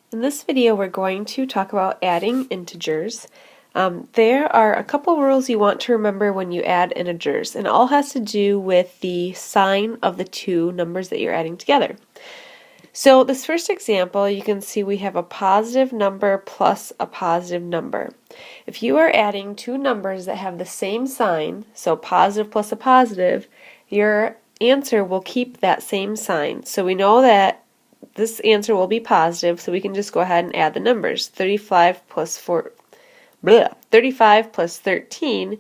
In this video, we're going to talk about adding integers. There are a couple rules you want to remember when you add integers, and it all has to do with the sign of the two numbers that you're adding together. So this first example, you can see we have a positive number plus a positive number. If you are adding two numbers that have the same sign, so positive plus a positive, your answer will keep that same sign. So we know that this answer will be positive, so we can just go ahead and add the numbers. 35 plus 13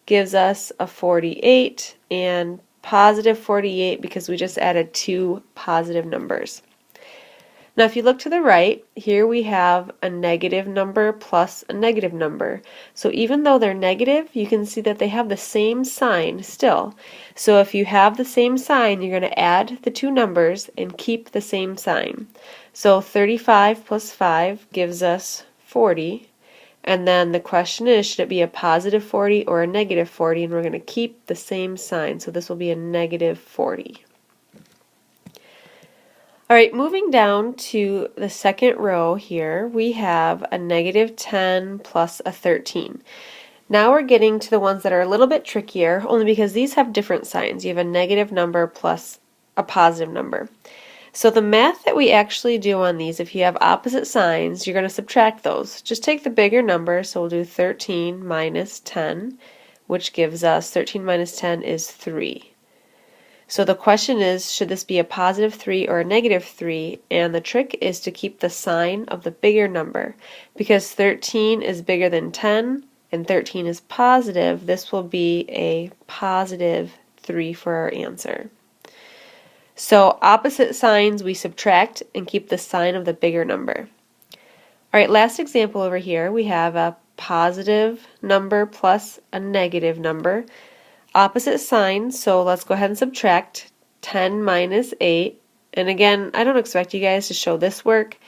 gives us a 48, and positive 48 because we just added two positive numbers. Now if you look to the right, here we have a negative number plus a negative number. So even though they're negative, you can see that they have the same sign still. So if you have the same sign, you're going to add the two numbers and keep the same sign. So 35 plus 5 gives us 40. And then the question is, should it be a positive 40 or a negative 40? And we're going to keep the same sign. So this will be a negative 40. Alright, moving down to the second row here, we have a negative 10 plus a 13. Now we're getting to the ones that are a little bit trickier, only because these have different signs. You have a negative number plus a positive number. So the math that we actually do on these, if you have opposite signs, you're going to subtract those. Just take the bigger number, so we'll do 13 minus 10, which gives us 13 minus 10 is 3. So the question is, should this be a positive 3 or a negative 3? And the trick is to keep the sign of the bigger number. Because 13 is bigger than 10 and 13 is positive, this will be a positive 3 for our answer. So opposite signs we subtract and keep the sign of the bigger number. Alright, last example over here, we have a positive number plus a negative number. Opposite signs, so let's go ahead and subtract 10 minus 8. And again, I don't expect you guys to show this work.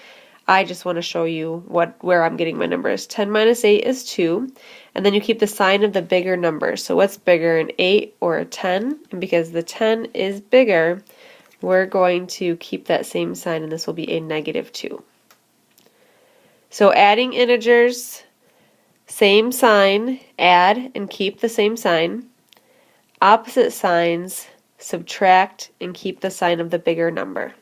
I just want to show you where I'm getting my numbers. 10 minus 8 is 2. And then you keep the sign of the bigger number. So what's bigger, an 8 or a 10? And because the 10 is bigger, we're going to keep that same sign, and this will be a negative 2. So adding integers, same sign, add and keep the same sign. Opposite signs, subtract and keep the sign of the bigger number.